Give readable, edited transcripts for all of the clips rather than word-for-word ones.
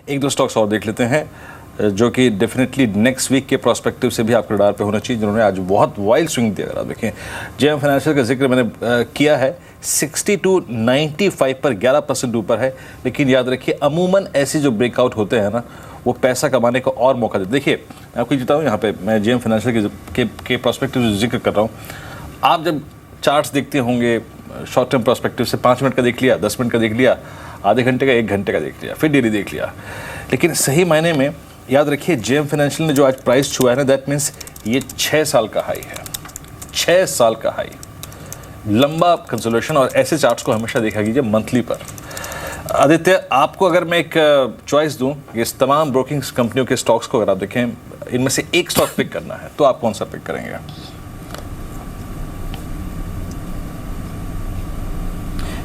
एक दो स्टॉक्स और देख लेते हैं जो कि डेफिनेटली नेक्स्ट वीक के प्रोस्पेक्टिव से भी आपके रडार पे होना चाहिए, जिन्होंने आज बहुत वाइल्ड स्विंग दिया। अगर आप देखें जेएम फाइनेंशियल का जिक्र मैंने किया है, 60 to 95 पर 11% ऊपर है। लेकिन याद रखिए अमूमन ऐसे जो ब्रेकआउट होते हैं ना, वो पैसा कमाने का और मौका देते। देखिए मैं आपको बताऊँ, यहाँ पे मैं जेएम फाइनेंशियल के प्रोस्पेक्टिव जो जिक्र कर रहा हूँ, आप जब चार्ट्स देखते होंगे शॉर्ट टर्म प्रोस्पेक्टिव से, 5 मिनट का देख लिया, 10 मिनट का देख लिया, आधे घंटे का, 1 घंटे का देख लिया, फिर डेली देख लिया। लेकिन सही मायने में याद रखिए जेएम फाइनेंशियल ने जो आज प्राइस छुआ है ना, दैट मीन्स ये 6 साल का हाई है, 6 साल का हाई, लंबा कंसोलिडेशन। और ऐसे चार्ट्स को हमेशा देखा कीजिए मंथली पर। आदित्य, आपको अगर मैं एक चॉइस दूं, इस तमाम ब्रोकिंग कंपनियों के स्टॉक्स को अगर आप देखें, इनमें से एक स्टॉक पिक करना है, तो आप कौन सा पिक करेंगे?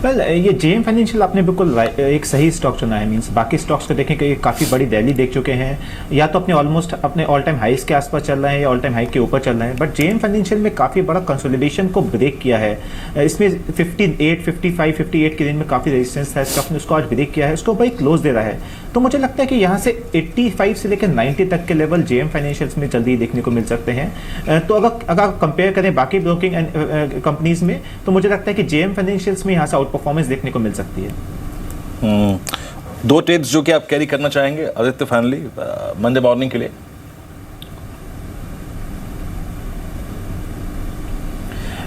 वेल ये जेएम फाइनेंशियल आपने बिल्कुल एक सही स्टॉक चुना है। मींस बाकी स्टॉक्स को देखें कि काफ़ी बड़ी रैली देख चुके हैं, या तो अपने ऑलमोस्ट अपने ऑल टाइम हाइस के आसपास चल रहे हैं या ऑल टाइम हाई के ऊपर चल रहे हैं। बट जेएम फाइनेंशियल में काफ़ी बड़ा कंसोलिडेशन को ब्रेक किया है। इसमें 58, 55, 58 की रेंज में काफ़ी रेजिस्टेंस था, स्टॉक ने उसको आज ब्रेक किया है, उसको भाई क्लोज दे रहा है। तो मुझे लगता है कि यहाँ से 85 से लेकर 90 तक के लेवल जेएम फाइनेंशियल्स में जल्दी देखने को मिल सकते हैं। तो अगर कंपेयर करें बाकी ब्रोकिंग कंपनीज में, तो मुझे लगता है कि जेएम फाइनेंशियल्स में यहाँ से आउट परफॉर्मेंस देखने को मिल सकती है। 2 ट्रेड्स जो कि आप कैरी करना चाहेंगे आदित्य फाइनली मंडे मॉर्निंग के लिए?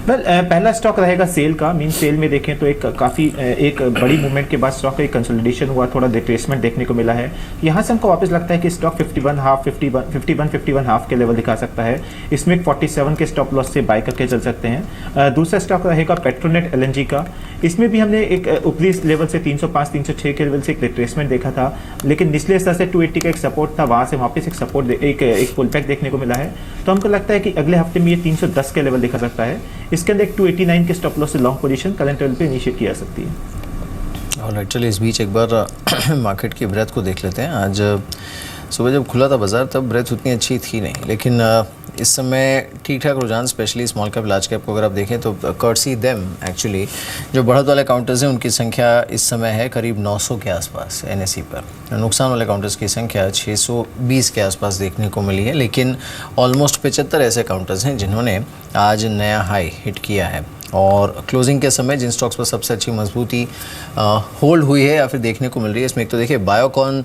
वेल पहला स्टॉक रहेगा सेल का। मीन सेल में देखें तो एक बड़ी मूवमेंट के बाद स्टॉक का एक कंसोलिडेशन हुआ, थोड़ा रिट्रेसमेंट देखने को मिला है। यहाँ से हमको वापस लगता है कि स्टॉक 51 के लेवल दिखा सकता है। इसमें 47 के स्टॉप लॉस से बाय करके चल सकते हैं। दूसरा स्टॉक रहेगा पेट्रोनेट एलएनजी का। इसमें भी हमने एक ऊपरी लेवल से 305, 306 के लेवल से एक रिट्रेसमेंट देखा था, लेकिन निचले स्तर से 280 का एक सपोर्ट था, वहाँ से वापस एक सपोर्ट एक पुल बैक देखने को मिला है। तो हमको लगता है कि अगले हफ्ते में ये 310 के लेवल दिखा सकता है। इसके अंदर एक 289 के स्टॉप लॉस से लॉन्ग पोजीशन करंट लेवल पे इनिशिएट की जा सकती है। और एक्चुअली इस बीच एक बार मार्केट की ब्रेथ को देख लेते हैं। आज सुबह जब खुला था बाजार तब ब्रेथ उतनी अच्छी थी नहीं, लेकिन इस समय ठीक ठाक रुझान, specially small cap large cap को अगर आप देखें तो कर्सी देम एक्चुअली जो बढ़त वाले काउंटर्स हैं उनकी संख्या इस समय है करीब 900 के आसपास एनएसई पर। नुकसान वाले काउंटर्स की संख्या 620 के आसपास देखने को मिली है, लेकिन ऑलमोस्ट 75 ऐसे काउंटर्स हैं जिन्होंने आज नया हाई हिट किया है। और क्लोजिंग के समय जिन स्टॉक्स पर सबसे अच्छी मजबूती होल्ड हुई है या फिर देखने को मिल रही है, इसमें एक तो देखिए बायोकॉन,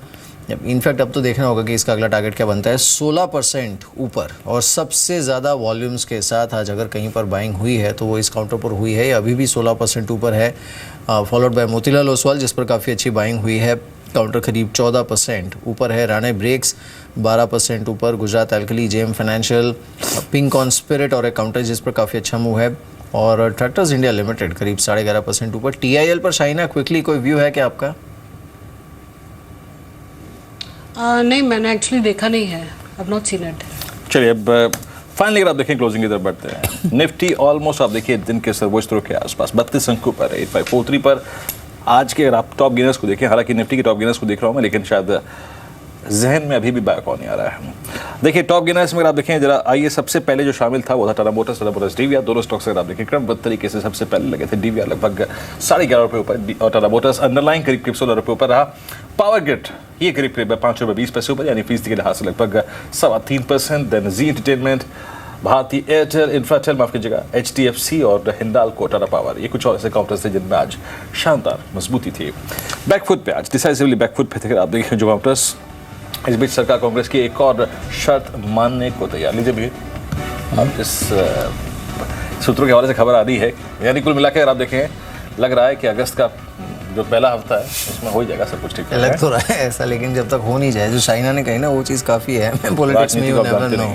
इनफैक्ट अब तो देखना होगा कि इसका अगला टारगेट क्या बनता है, 16% ऊपर और सबसे ज़्यादा वॉल्यूम्स के साथ आज अगर कहीं पर बाइंग हुई है तो वो इस काउंटर पर हुई है, अभी भी 16% ऊपर है। फॉलोड बाय मोतीलाल ओसवाल जिस पर काफ़ी अच्छी बाइंग हुई है, काउंटर करीब 14% ऊपर है। राणे ब्रेक्स 12% ऊपर, Gujarat alkali, JM financial, pink on spirit और एक काउंटर जिस पर काफ़ी अच्छा मूव है, और ट्रैक्टर्स इंडिया लिमिटेड करीब 11.5% ऊपर। टीआईएल पर शाइना क्विकली कोई व्यू है क्या आपका? नहीं, मैंने एक्चुअली देखा नहीं है, I've not seen it। चलिए अब फाइनली अगर आप देखें क्लोजिंग की तरफ बढ़ते हैं। निफ्टी ऑलमोस्ट आप देखिए दिन के सर्वोच्च के आसपास 32 अंकों पर, 8543 पर आज के। अगर आप टॉप गेनर्स को देखें, हालांकि निफ्टी के टॉप गेनर्स को देख रहा हूँ मैं, लेकिन शायद जहन में अभी भी बायोकॉन नहीं आ रहा है। देखिए टॉप गेनर्स में अगर आप देखें जरा, आइए सबसे पहले जो शामिल था वो था टाटा मोटर्स डीवीआर। दोनों स्टॉक्स अगर आप देखें क्रमबद्ध तरीके से सबसे पहले लगे थे। डीवीआर लगभग 11.5 रुपये ऊपर और टाटा मोटर्स अंडरलाइन करीब 16 रुपये ऊपर रहा। पावर ग्रिड ये करीब 5.20 रुपये ऊपर, यानी फीसदी के लिहाज से लगभग 3.25%। देन जी एंटरटेनमेंट, भारती एयरटेल, इंफ्राटेल, माफ कीजिएगा, HDFC और हिंडाल्को, टाटा पावर, ये कुछ और ऐसे काउंटर्स थे जिनमें आज शानदार मजबूती थी। बैकफुट पे आज डिसाइसिवली बैकफुट पे थे अगर आप देखें जो काउंटर्स। इस बीच सरकार कांग्रेस की एक और शर्त मानने को तैयार। लीजिए भी अब इस सूत्रों के हवाले से खबर आ रही है, यानी कुल मिलाकर अगर आप देखें लग रहा है कि अगस्त का जो पहला हफ्ता है उसमें हो ही जाएगा सब कुछ ठीक है। लग तो रहा है ऐसा, लेकिन जब तक हो नहीं जाए, जो शाइना ने कही ना वो चीज़ काफ़ी है। मैं पॉलिटिक्स में यू नेवर नो,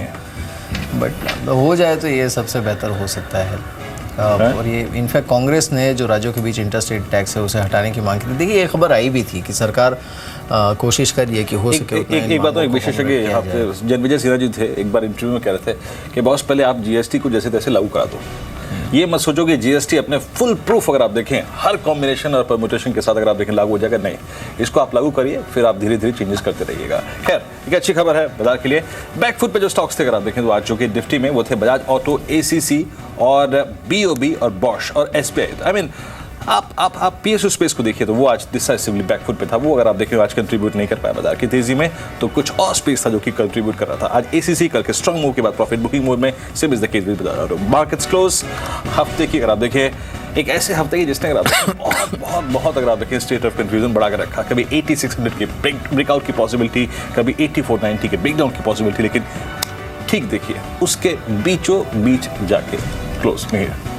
बट हो जाए तो ये सबसे बेहतर हो सकता है। और ये इनफैक्ट कांग्रेस ने जो राज्यों के बीच इंटरस्टेट टैक्स है उसे हटाने की मांग की थी। देखिए ये खबर आई भी थी कि सरकार कोशिश कर रही है कि हो सके एक बात तो एक विशेषज्ञ यहाँ पे जनविजय सिन्हा जी थे, एक बार इंटरव्यू में कह रहे थे कि बॉस पहले आप जीएसटी को जैसे तैसे लागू करा दो। ये मत सोचो कि जीएसटी अपने फुल प्रूफ अगर आप देखें हर कॉम्बिनेशन और परम्यूटेशन के साथ अगर आप देखें लागू हो जाएगा, नहीं, इसको आप लागू करिए, फिर आप धीरे धीरे चेंजेस करते रहिएगा। खैर एक अच्छी खबर है बाजार के लिए। बैकफुट पे जो स्टॉक्स थे अगर आप देखें तो आज जो कि निफ्टी में वो थे बजाज ऑटो, ACC और BOB और बॉश और SBI। आई मीन आप पीएसयू स्पेस को देखिए तो वो आज डिसाइसिवली बैकफुट पे था। वो अगर आप देखें आज कंट्रीब्यूट नहीं कर पाया बाजार की तेजी में, तो कुछ और स्पेस था जो कि कंट्रीब्यूट कर रहा था। आज एसीसी कल के स्ट्रांग मूव के बाद प्रॉफिट बुकिंग मोड में, same is the case with markets close. हफ्ते की अगर आप देखें, एक ऐसे हफ्ते की जिसने अगर आप बहुत अगर आप देखें स्टेट ऑफ कंफ्यूजन बढ़ा कर रखा। कभी 8600 के ब्रेकआउट की पॉसिबिलिटी, कभी 8490 के ब्रेकडाउन की पॉसिबिलिटी, लेकिन ठीक देखिए उसके बीचों बीच जाके क्लोज नहीं है।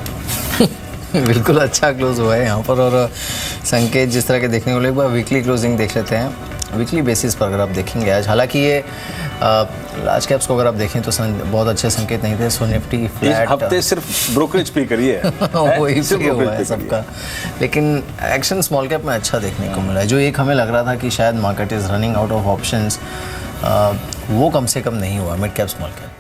बिल्कुल अच्छा क्लोज हुआ है यहाँ पर, और संकेत जिस तरह के देखने को मिले। एक बार वीकली क्लोजिंग देख लेते हैं। वीकली बेसिस पर अगर आप देखेंगे आज, हालांकि ये लार्ज कैप्स को अगर आप देखें तो बहुत अच्छे संकेत नहीं थे। सो निफ्टी फ्लैट हफ्ते सिर्फ ब्रोकरेज पे करिए वही पे हुआ है सबका, लेकिन एक्शन स्मॉल कैप में अच्छा देखने को मिला है। जो एक हमें लग रहा था कि शायद market is running out of options, वो कम से कम नहीं हुआ मिड कैप स्मॉल कैप।